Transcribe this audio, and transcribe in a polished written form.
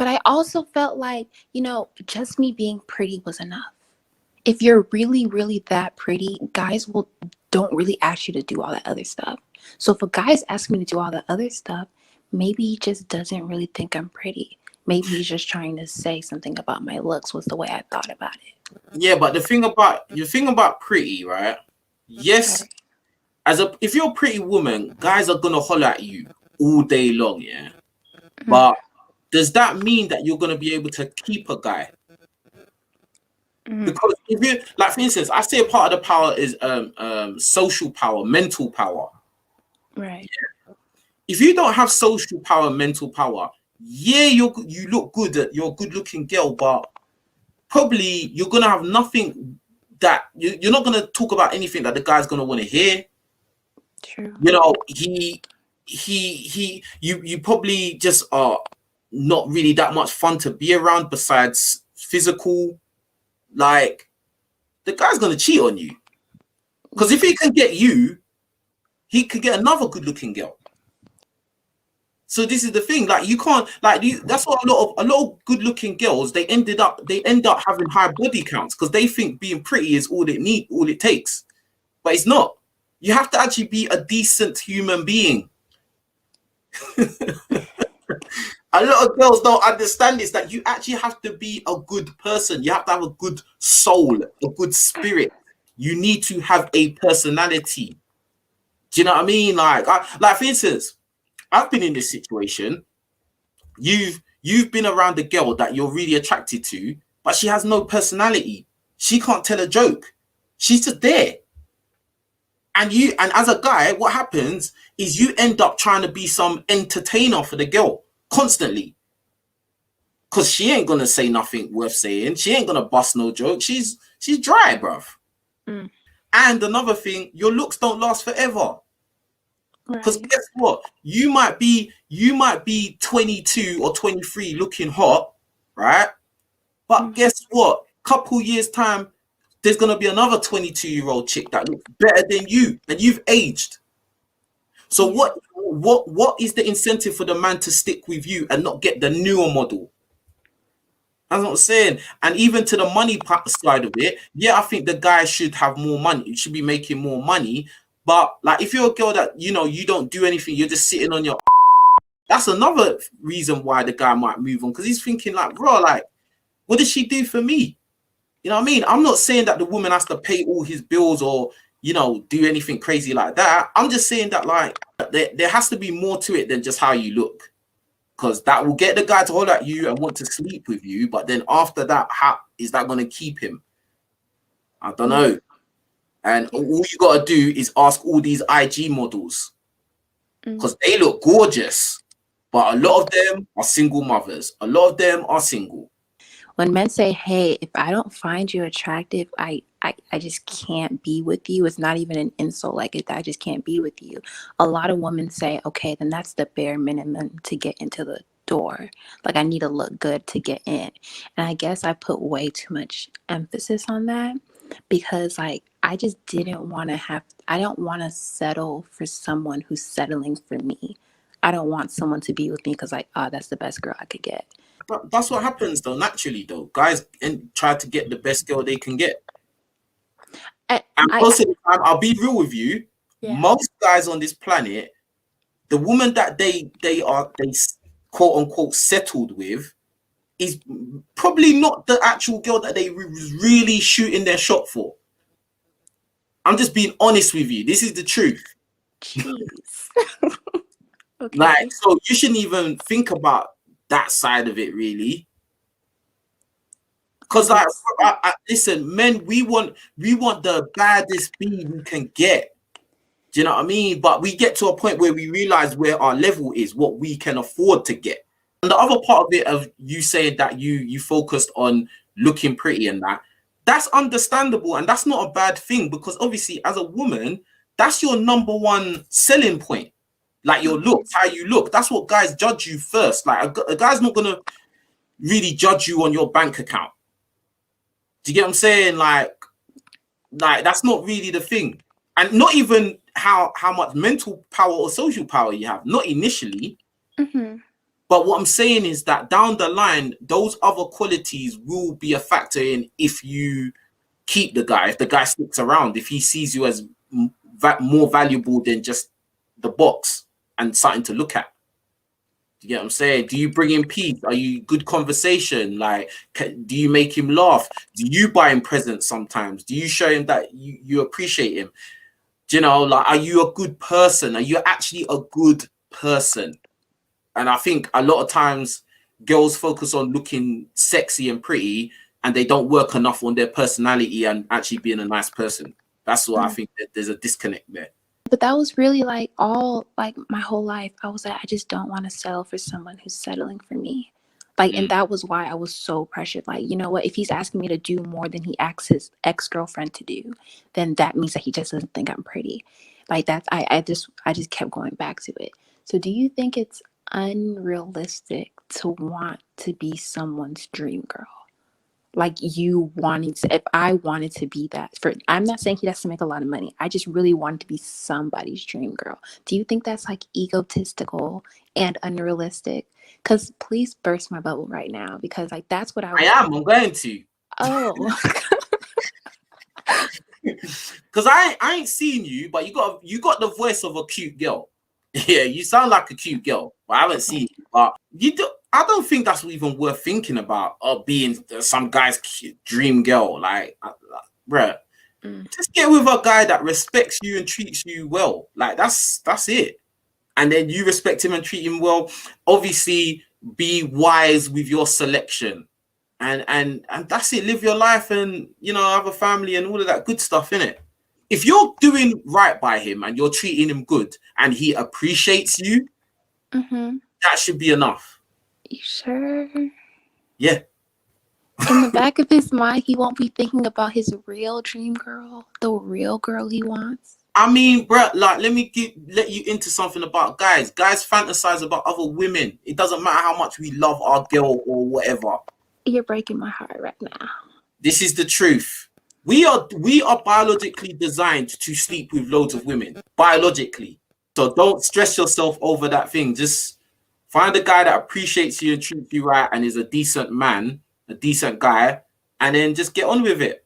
But I also felt like, you know, just me being pretty was enough. If you're really, really that pretty, guys will don't really ask you to do all that other stuff. So if a guy's asking me to do all the other stuff, maybe he just doesn't really think I'm pretty. Maybe he's just trying to say something about my looks was the way I thought about it. Yeah, but the thing about pretty, right? Yes, Right. if you're a pretty woman, guys are gonna holler at you all day long, yeah. Mm, But does that mean that you're gonna be able to keep a guy? mm, Because if you like, for instance, I say a part of the power is social power, mental power. right. If you don't have social power, mental power, yeah, you look good, you're a good looking girl, but probably you're gonna have nothing that you're not gonna talk about anything that the guy's gonna want to hear. True. You know, you probably just are not really that much fun to be around besides physical. Like, the guy's gonna cheat on you. Because if he can get you, he could get another good looking girl. So this is the thing, like you can't that's what a lot of good looking girls they end up having high body counts because they think being pretty is all it takes. But it's not. You have to actually be a decent human being. A lot of girls don't understand this, that you actually have to be a good person. You have to have a good soul, a good spirit. You need to have a personality. Do you know what I mean? Like for instance, I've been in this situation. You've been around a girl that you're really attracted to, but she has no personality. She can't tell a joke. She's just there. And as a guy, what happens is you end up trying to be some entertainer for the girl constantly. Cause she ain't gonna say nothing worth saying. She ain't gonna bust no joke. She's dry, bruv. Mm, And another thing, your looks don't last forever. Because right. guess what? You might be 22 or 23 looking hot, right? But Mm, guess what? Couple years time, there's gonna be another 22-year-old chick that looks better than you, and you've aged. So yeah. what is the incentive for the man to stick with you and not get the newer model? That's what I'm saying. And even to the money side of it, yeah, I think the guy should have more money. You should be making more money. But like, if you're a girl that you don't do anything, you're just sitting on your. That's another reason why the guy might move on, because he's thinking like, bro, like, what does she do for me? You know what I mean? I'm not saying that the woman has to pay all his bills or do anything crazy like that. I'm just saying that like there has to be more to it than just how you look. Because that will get the guy to hold at you and want to sleep with you. But then after that, how is that going to keep him? I don't Yeah. know. And Yeah. all you got to do is ask all these IG models Mm. because they look gorgeous. But a lot of them are single mothers. A lot of them are single. When men say, hey, if I don't find you attractive, I just can't be with you. It's not even an insult like it. I just can't be with you. A lot of women say, okay, then that's the bare minimum to get into the door. Like I need to look good to get in. And I guess I put way too much emphasis on that because like I just didn't want to I don't want to settle for someone who's settling for me. I don't want someone to be with me because like, oh, that's the best girl I could get. That's what happens though, naturally though. Guys try to get the best girl they can get. I, And I most of the time, I'll be real with you, yeah. most guys on this planet, the woman that they quote unquote settled with is probably not the actual girl that they really shooting their shot for. I'm just being honest with you. This is the truth. Jeez. Like, Okay. so you shouldn't even think about that side of it, really. I Because, like, guess. listen, men, we want the baddest bee we can get. Do you know what I mean? But we get to a point where we realize where our level is, what we can afford to get. And the other part of it, of you saying that you focused on looking pretty and that's understandable, and that's not a bad thing, because obviously as a woman, that's your number one selling point. Like your looks, how you look. That's what guys judge you first. Like a guy's not gonna really judge you on your bank account. Do you get what I'm saying? Like that's not really the thing. And not even how much mental power or social power you have. Not initially. Mm-hmm. But what I'm saying is that down the line, those other qualities will be a factor in if you keep the guy, if the guy sticks around, if he sees you as more valuable than just the box and something to look at. Do you get what I'm saying? Do you bring him peace? Are you good conversation? Like, do you make him laugh? Do you buy him presents sometimes? Do you show him that you appreciate him? Do you know, like, are you a good person? Are you actually a good person? And I think a lot of times girls focus on looking sexy and pretty, and they don't work enough on their personality and actually being a nice person. That's why I think that there's a disconnect there. But that was really like all like my whole life. I was like, I just don't want to settle for someone who's settling for me. Like, and that was why I was so pressured. Like, you know what? If he's asking me to do more than he asks his ex-girlfriend to do, then that means that he just doesn't think I'm pretty. Like that's I just kept going back to it. So do you think it's unrealistic to want to be someone's dream girl? Like you wanting to, if I wanted to be that for, I'm not saying he has to make a lot of money. I just really wanted to be somebody's dream girl. Do you think that's like egotistical and unrealistic? Because please burst my bubble right now, because like that's what I am. I'm going to. Oh. Because I ain't seen you, but you got the voice of a cute girl. Yeah, you sound like a cute girl, but I haven't seen you. But I don't think that's even worth thinking about, being some guy's dream girl. Like, bruh, just get with a guy that respects you and treats you well. Like, that's it. And then you respect him and treat him well. Obviously, be wise with your selection. And that's it. Live your life and, you know, have a family and all of that good stuff, innit? If you're doing right by him and you're treating him good and he appreciates you, that should be enough. You sure? Yeah. In the back of his mind, he won't be thinking about his real dream girl, the real girl he wants. I mean, bro, like, let you into something about guys. Guys fantasize about other women. It doesn't matter how much we love our girl or whatever. You're breaking my heart right now. This is the truth. We are biologically designed to sleep with loads of women. Biologically. So don't stress yourself over that thing. Just find a guy that appreciates you and treats you right and is a decent man, a decent guy, and then just get on with it.